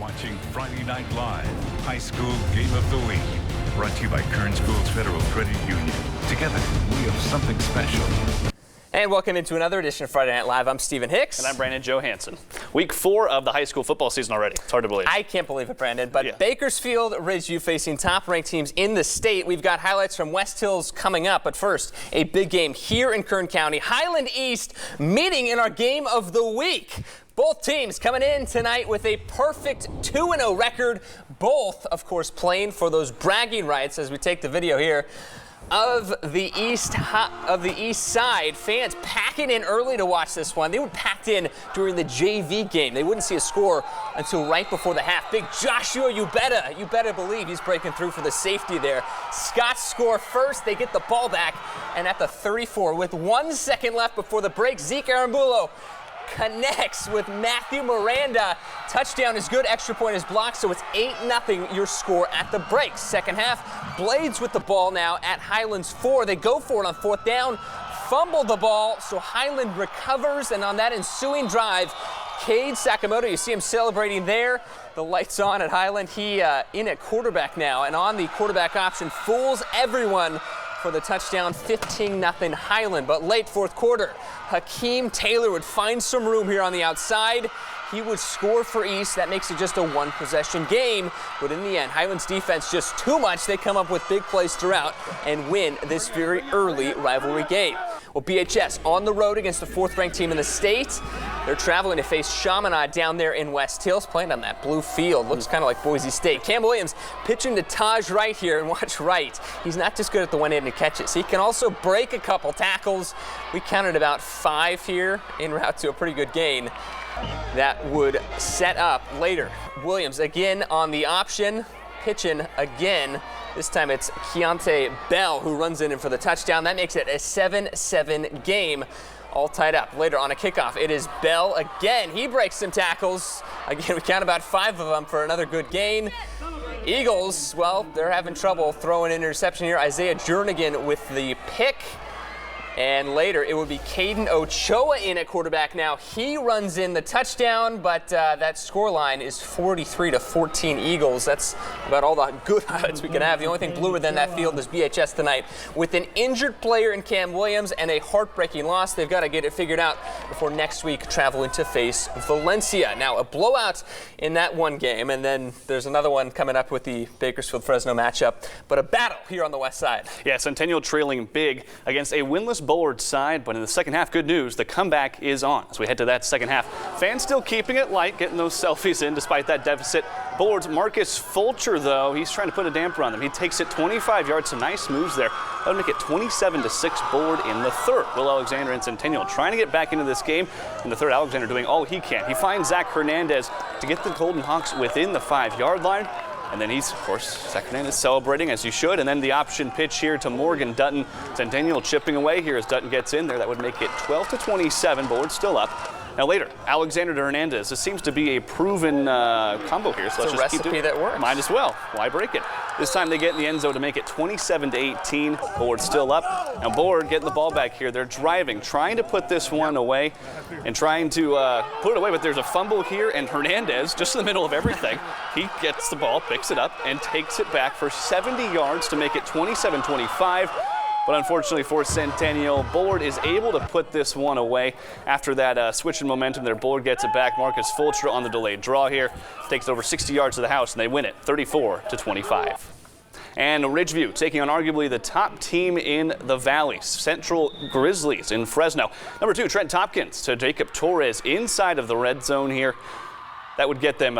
watching Friday Night Live, High School Game of the Week. Brought to you by Kern Schools Federal Credit Union. Together, we have something special. And welcome into another edition of Friday Night Live. I'm Stephen Hicks. And I'm Brandon Johansson. Week 4 of the high school football season already. It's hard to believe. I can't believe it, Brandon. But Yeah. Bakersfield, Ridgeview facing top-ranked teams in the state. We've got highlights from West Hills coming up. But first, a big game here in Kern County. Highland East meeting in our game of the week. Both teams coming in tonight with a perfect 2-0 record. Both, of course, playing for those bragging rights as we take the video here of the east side. Fans packing in early to watch this one. They were packed in during the JV game. They wouldn't see a score until right before the half. Big Joshua, you better believe he's breaking through for the safety there. Scots score first. They get the ball back, and at the 34 with 1 second left before the break, Zeke Arambulo connects with Matthew Miranda. Touchdown is good. Extra point is blocked, so it's 8-0 your score at the break. Second half, Blades with the ball now at Highland's 4. They go for it on 4th down, fumble the ball, so Highland recovers, and on that ensuing drive, Cade Sakamoto, you see him celebrating there. The lights on at Highland. He in at quarterback now, and on the quarterback option, fools everyone for the touchdown, 15-0 Highland. But late fourth quarter, Hakeem Taylor would find some room here on the outside. He would score for East. That makes it just a one-possession game. But in the end, Highland's defense just too much. They come up with big plays throughout and win this very early rivalry game. Well, BHS on the road against the 4th-ranked team in the state. They're traveling to face Chaminade down there in West Hills, playing on that blue field. Looks kind of like Boise State. Cam Williams pitching to Taj Wright here, and watch Wright. He's not just good at the one-handed catches. He can also break a couple tackles. We counted about 5 here en route to a pretty good gain. That would set up later. Williams again on the option, pitching again. This time it's Keontae Bell who runs in for the touchdown. That makes it a 7-7 game, all tied up. Later on a kickoff, it is Bell again. He breaks some tackles. Again, we count about 5 of them for another good gain. Eagles, well, they're having trouble throwing an interception here. Isaiah Jernigan with the pick. And later, it would be Caden Ochoa in at quarterback now. He runs in the touchdown, but that scoreline is 43-14 Eagles. That's about all the good highlights we can have. The only thing bluer than that field is BHS tonight. With an injured player in Cam Williams and a heartbreaking loss, they've got to get it figured out before next week traveling to face Valencia. Now, a blowout in that one game, and then there's another one coming up with the Bakersfield-Fresno matchup, but a battle here on the west side. Yeah, Centennial trailing big against a winless Bullard side, but in the second half, good news, the comeback is on. As we head to that second half, fans still keeping it light, getting those selfies in despite that deficit. Bullard's Marcus Fulcher, though, he's trying to put a damper on them. He takes it 25 yards, some nice moves there. That would make it 27-6 Bullard in the third. Will Alexander and Centennial trying to get back into this game. In the third, Alexander doing all he can. He finds Zach Hernandez to get the Golden Hawks within the 5-yard line. And then he's, of course, Zach Hernandez celebrating as you should. And then the option pitch here to Morgan Dutton. Centennial chipping away here as Dutton gets in there. That would make it 12-27. Bullard still up. Now later, Alexander to Hernandez. This seems to be a proven combo here. So it's a recipe that works. Might as well. Why break it? This time they get in the end zone to make it 27-18. Bullard still up. Now Bullard getting the ball back here. They're driving, trying to put this one away and trying to put it away. But there's a fumble here, and Hernandez, just in the middle of everything, he gets the ball, picks it up, and takes it back for 70 yards to make it 27-25. But unfortunately for Centennial, Bullard is able to put this one away after that switch in momentum there. Bullard gets it back. Marcus Fulcher on the delayed draw here. Takes it over 60 yards to the house, and they win it 34-25. And Ridgeview taking on arguably the top team in the Valley, Central Grizzlies in Fresno. Number 2, Trent Tompkins to Jacob Torres inside of the red zone here. That would get them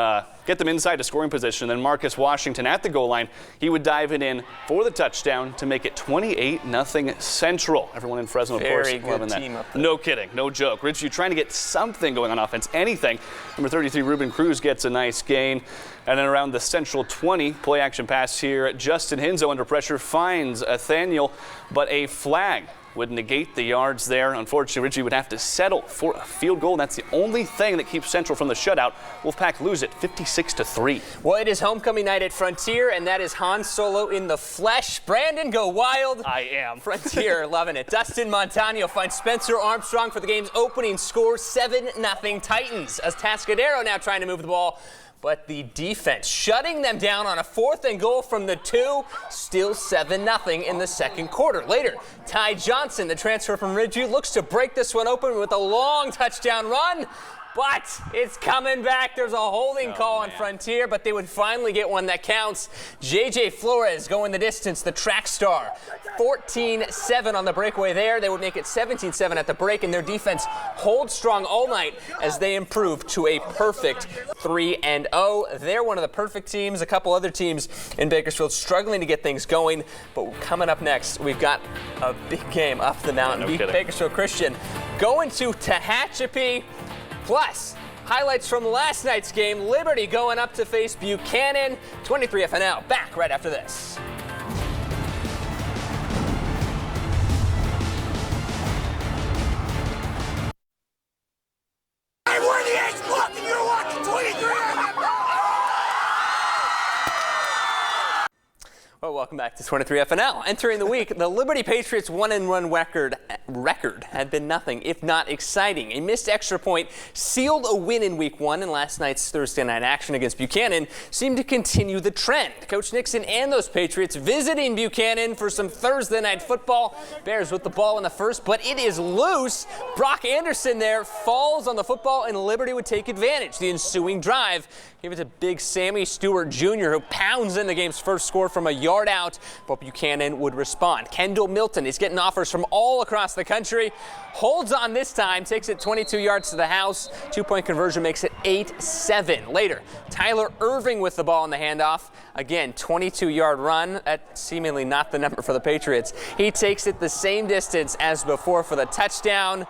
inside to scoring position. Then Marcus Washington at the goal line. He would dive it in for the touchdown to make it 28-0 Central. Everyone in Fresno, of course, loving that. No kidding, no joke. Ridgeview trying to get something going on offense, anything. Number 33, Ruben Cruz gets a nice gain. And then around the Central 20, play action pass here. Justin Hinzo under pressure finds Nathaniel, but a flag would negate the yards there. Unfortunately, Ridgeview would have to settle for a field goal. That's the only thing that keeps Central from the shutout. Wolfpack lose it 56-3. Well, it is homecoming night at Frontier, and that is Han Solo in the flesh. Brandon, go wild. I am. Frontier, loving it. Dustin Montano finds Spencer Armstrong for the game's opening score, 7-0 Titans. As Tascadero now trying to move the ball. but the defense shutting them down on a 4th and goal from the 2, still 7-0 in the second quarter. Later, Ty Johnson, the transfer from Ridgeview, looks to break this one open with a long touchdown run. But it's coming back. There's a holding call on Frontier, but they would finally get one that counts. J.J. Flores going the distance, the track star. 14-7 on the breakaway there. They would make it 17-7 at the break, and their defense holds strong all night as they improve to a perfect 3-0. They're one of the perfect teams. A couple other teams in Bakersfield struggling to get things going. But coming up next, we've got a big game up the mountain. Bakersfield Christian going to Tehachapi. Plus, highlights from last night's game, Liberty going up to face Buchanan. 23 FNL, back right after this. I wore the H block and you're watching 23 Well, welcome back to 23 FNL. Entering the week, the Liberty Patriots 1-1 record had been nothing if not exciting. A missed extra point sealed a win in week 1, and last night's Thursday night action against Buchanan seemed to continue the trend. Coach Nixon and those Patriots visiting Buchanan for some Thursday night football. Bears with the ball in the first, but it is loose. Brock Anderson there falls on the football, and Liberty would take advantage. The ensuing drive gave it to big Sammy Stewart Jr., who pounds in the game's first score from a yard out, but Buchanan would respond. Kendall Milton is getting offers from all across the country. Holds on this time, takes it 22 yards to the house. 2-point conversion makes it 8-7. Later, Tyler Irving with the ball in the handoff. Again, 22-yard run. That's seemingly not the number for the Patriots. He takes it the same distance as before for the touchdown.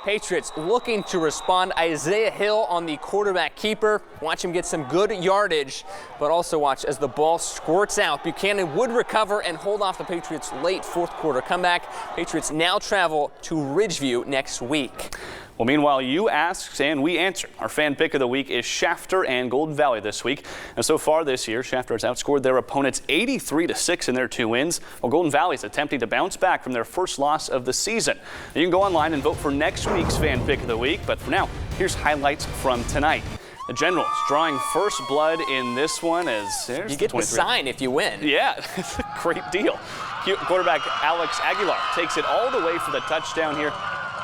Patriots looking to respond. Isaiah Hill on the quarterback keeper. Watch him get some good yardage, but also watch as the ball squirts out. Buchanan would recover and hold off the Patriots' late 4th quarter comeback. Patriots now travel to Ridgeview next week. Well, meanwhile, you asked and we answered. Our fan pick of the week is Shafter and Golden Valley this week. And so far this year, Shafter has outscored their opponents 83-6 in their 2 wins, while Golden Valley is attempting to bounce back from their first loss of the season. You can go online and vote for next week's fan pick of the week, but for now, here's highlights from tonight. The Generals drawing first blood in this one as you get the sign if you win. Yeah, it's a great deal. Quarterback Alex Aguilar takes it all the way for the touchdown here.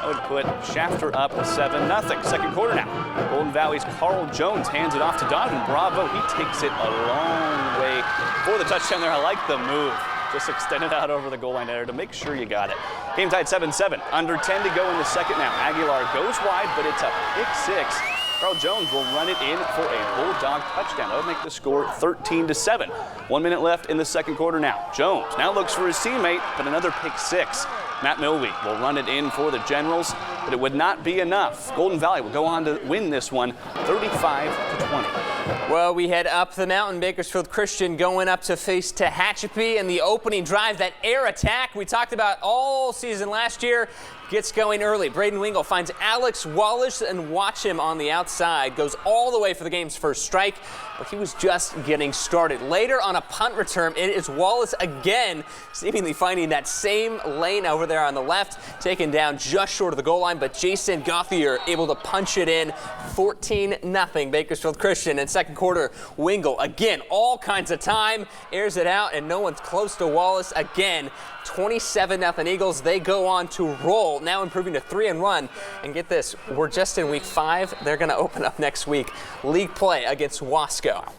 That would put Shafter up 7-0. Second quarter now. Golden Valley's Carl Jones hands it off to Donovan Bravo. He takes it a long way for the touchdown there. I like the move. Just extend it out over the goal line there to make sure you got it. Game tied 7-7. Under 10 to go in the second now. Aguilar goes wide, but it's a pick 6. Carl Jones will run it in for a Bulldog touchdown. That would make the score 13-7. 1 minute left in the second quarter now. Jones now looks for his teammate, but another pick 6. Matt Milweek will run it in for the Generals, but it would not be enough. Golden Valley will go on to win this one 35-20. Well, we head up the mountain. Bakersfield Christian going up to face Tehachapi, and the opening drive, that air attack we talked about all season last year, gets going early. Braden Wingle finds Alex Wallace, and watch him on the outside. Goes all the way for the game's first strike, but he was just getting started. Later on a punt return, it is Wallace again, seemingly finding that same lane over there on the left, taken down just short of the goal line, but Jason Gauthier able to punch it in. 14-0 Bakersfield Christian. In second quarter, Wingle again, all kinds of time, airs it out, and no one's close to Wallace again. 27-0 Eagles. They go on to roll, now improving to 3-1. And get this, we're just in week 5. They're going to open up next week. League play against Wasco.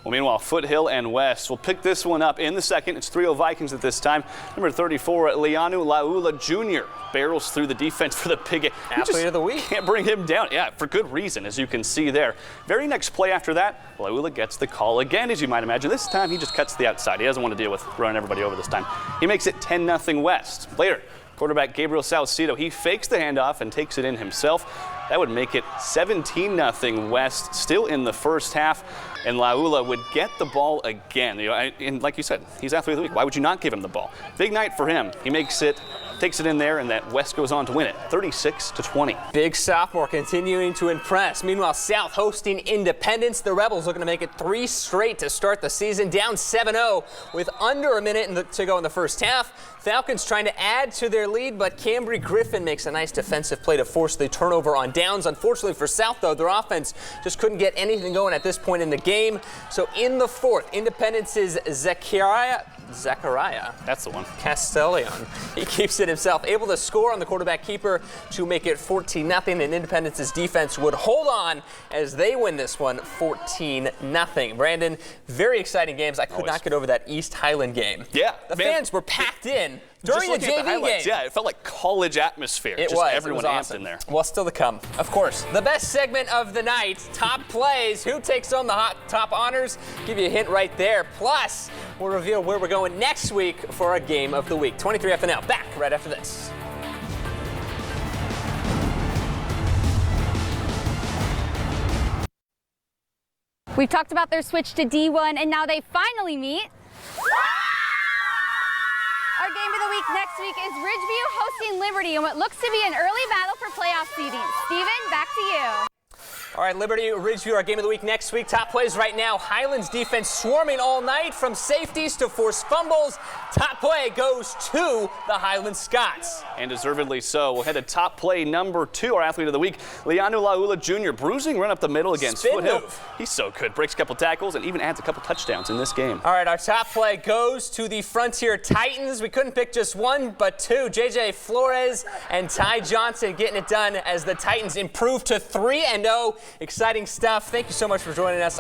Well, meanwhile, Foothill and West will pick this one up in the second. It's 3-0 Vikings at this time. Number 34, Leanu Laula Jr. barrels through the defense for the Pig. Athlete of the week. Can't bring him down. Yeah, for good reason, as you can see there. Very next play after that, Laula gets the call again, as you might imagine. This time, he just cuts to the outside. He doesn't want to deal with running everybody over this time. He makes it 10-0 West. Later, quarterback Gabriel Salcido, he fakes the handoff and takes it in himself. That would make it 17-0 West, still in the first half. And Laula would get the ball again. And like you said, he's athlete of the week. Why would you not give him the ball? Big night for him. He makes it takes it in there, and that West goes on to win it 36-20. Big sophomore continuing to impress. Meanwhile, South hosting Independence. The Rebels looking to make it 3 straight to start the season, down 7-0 with under a minute to go in the first half. Falcons trying to add to their lead, but Cambry Griffin makes a nice defensive play to force the turnover on downs. Unfortunately for South, though, their offense just couldn't get anything going at this point in the game. So in the fourth, Independence's Zachariah, that's the one, Castellion. He keeps it himself, able to score on the quarterback keeper to make it 14-0, and Independence's defense would hold on as they win this one 14-0. Brandon, very exciting games. I could not get over that East Highland game. Yeah. The fans were packed in during the JV game. Yeah, it felt like college atmosphere. It just was. Everyone it was amped awesome. in there. Well, still to come, of course. The best segment of the night, top plays. Who takes home the top honors? Give you a hint right there. Plus, we'll reveal where we're going next week for our game of the week. 23 FNL, back right after this. We've talked about their switch to D1, and now they finally meet. Our game of the week next week is Ridgeview hosting Liberty in what looks to be an early battle for playoff seeding. Steven, back to you. All right, Liberty, Ridgeview, our game of the week next week. Top plays right now. Highlands defense swarming all night from safeties to forced fumbles. Top play goes to the Highland Scots. And deservedly so. We'll head to top play number 2, our athlete of the week, Leonu Laula Jr. Bruising run up the middle against Spin Foothill. move. He's so good. Breaks a couple tackles and even adds a couple touchdowns in this game. All right, our top play goes to the Frontier Titans. We couldn't pick just one, but two. JJ Flores and Ty Johnson getting it done as the Titans improve to 3-0. Exciting stuff. Thank you so much for joining us.